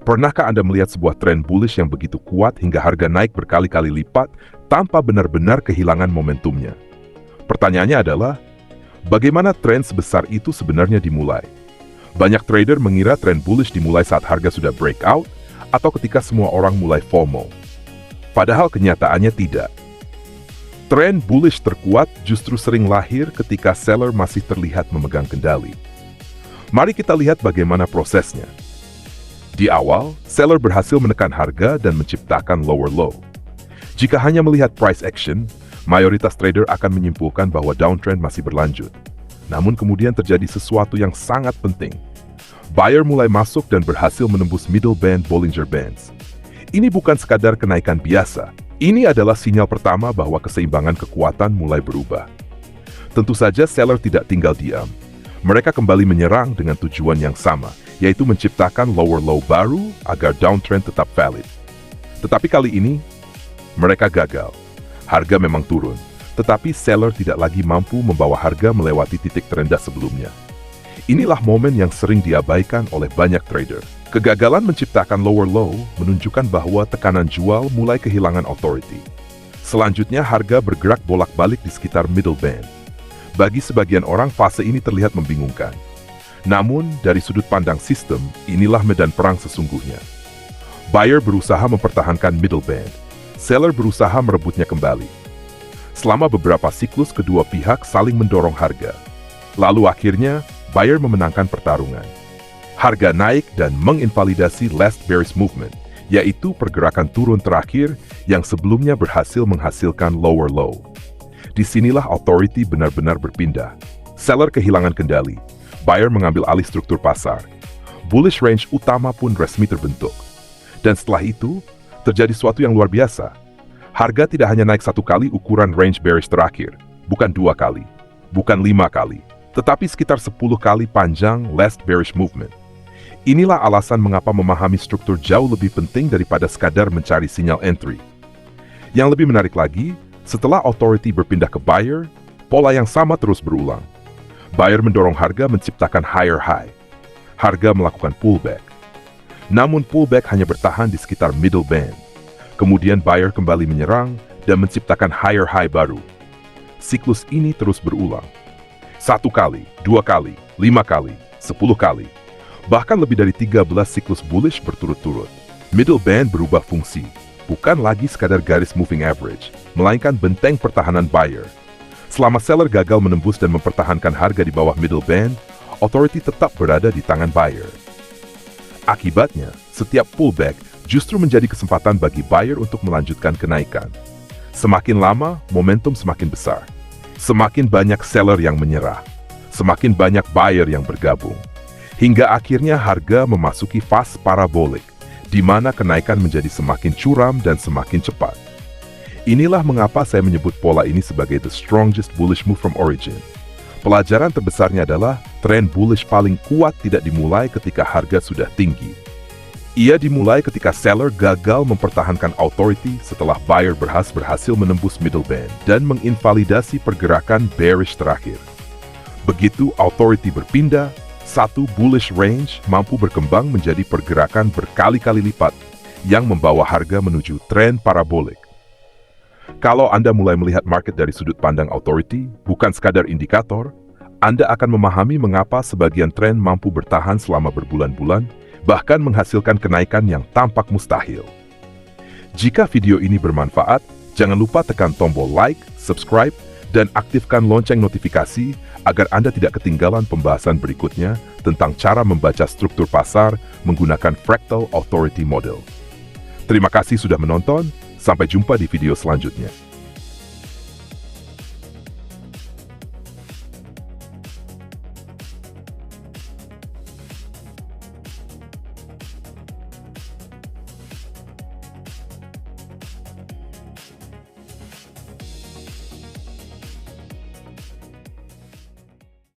Pernahkah Anda melihat sebuah tren bullish yang begitu kuat hingga harga naik berkali-kali lipat tanpa benar-benar kehilangan momentumnya? Pertanyaannya adalah, bagaimana tren sebesar itu sebenarnya dimulai? Banyak trader mengira tren bullish dimulai saat harga sudah breakout atau ketika semua orang mulai FOMO. Padahal kenyataannya tidak. Tren bullish terkuat justru sering lahir ketika seller masih terlihat memegang kendali. Mari kita lihat bagaimana prosesnya. Di awal, seller berhasil menekan harga dan menciptakan lower low. Jika hanya melihat price action, mayoritas trader akan menyimpulkan bahwa downtrend masih berlanjut. Namun kemudian terjadi sesuatu yang sangat penting. Buyer mulai masuk dan berhasil menembus middle band Bollinger Bands. Ini bukan sekadar kenaikan biasa. Ini adalah sinyal pertama bahwa keseimbangan kekuatan mulai berubah. Tentu saja seller tidak tinggal diam. Mereka kembali menyerang dengan tujuan yang sama, yaitu menciptakan lower low baru agar downtrend tetap valid. Tetapi kali ini, mereka gagal. Harga memang turun, tetapi seller tidak lagi mampu membawa harga melewati titik terendah sebelumnya. Inilah momen yang sering diabaikan oleh banyak trader. Kegagalan menciptakan lower low menunjukkan bahwa tekanan jual mulai kehilangan authority. Selanjutnya, harga bergerak bolak-balik di sekitar middle band. Bagi sebagian orang, fase ini terlihat membingungkan. Namun, dari sudut pandang sistem, inilah medan perang sesungguhnya. Buyer berusaha mempertahankan middle band. Seller berusaha merebutnya kembali. Selama beberapa siklus, kedua pihak saling mendorong harga. Lalu akhirnya, buyer memenangkan pertarungan. Harga naik dan menginvalidasi last bearish movement, yaitu pergerakan turun terakhir yang sebelumnya berhasil menghasilkan lower low. Disinilah authority benar-benar berpindah. Seller kehilangan kendali. Buyer mengambil alih struktur pasar. Bullish range utama pun resmi terbentuk. Dan setelah itu, terjadi sesuatu yang luar biasa. Harga tidak hanya naik satu kali ukuran range bearish terakhir, bukan 2 kali, bukan 5 kali, tetapi sekitar 10 kali panjang last bearish movement. Inilah alasan mengapa memahami struktur jauh lebih penting daripada sekadar mencari sinyal entry. Yang lebih menarik lagi, setelah authority berpindah ke buyer, pola yang sama terus berulang. Buyer mendorong harga menciptakan higher high. Harga melakukan pullback. Namun pullback hanya bertahan di sekitar middle band. Kemudian buyer kembali menyerang dan menciptakan higher high baru. Siklus ini terus berulang. 1 kali, 2 kali, 5 kali, 10 kali. Bahkan lebih dari 13 siklus bullish berturut-turut. Middle band berubah fungsi. Bukan lagi sekadar garis moving average, melainkan benteng pertahanan buyer. Selama seller gagal menembus dan mempertahankan harga di bawah middle band, authority tetap berada di tangan buyer. Akibatnya, setiap pullback justru menjadi kesempatan bagi buyer untuk melanjutkan kenaikan. Semakin lama, momentum semakin besar. Semakin banyak seller yang menyerah. Semakin banyak buyer yang bergabung. Hingga akhirnya harga memasuki fase parabolik, di mana kenaikan menjadi semakin curam dan semakin cepat. Inilah mengapa saya menyebut pola ini sebagai the strongest bullish move from origin. Pelajaran terbesarnya adalah tren bullish paling kuat tidak dimulai ketika harga sudah tinggi. Ia dimulai ketika seller gagal mempertahankan authority setelah buyer berhasil menembus middle band dan menginvalidasi pergerakan bearish terakhir. Begitu authority berpindah, satu bullish range mampu berkembang menjadi pergerakan berkali-kali lipat yang membawa harga menuju tren parabolik. Kalau Anda mulai melihat market dari sudut pandang authority, bukan sekadar indikator, Anda akan memahami mengapa sebagian tren mampu bertahan selama berbulan-bulan, bahkan menghasilkan kenaikan yang tampak mustahil. Jika video ini bermanfaat, jangan lupa tekan tombol like, subscribe, dan aktifkan lonceng notifikasi agar Anda tidak ketinggalan pembahasan berikutnya tentang cara membaca struktur pasar menggunakan Fractal Authority Model. Terima kasih sudah menonton, sampai jumpa di video selanjutnya.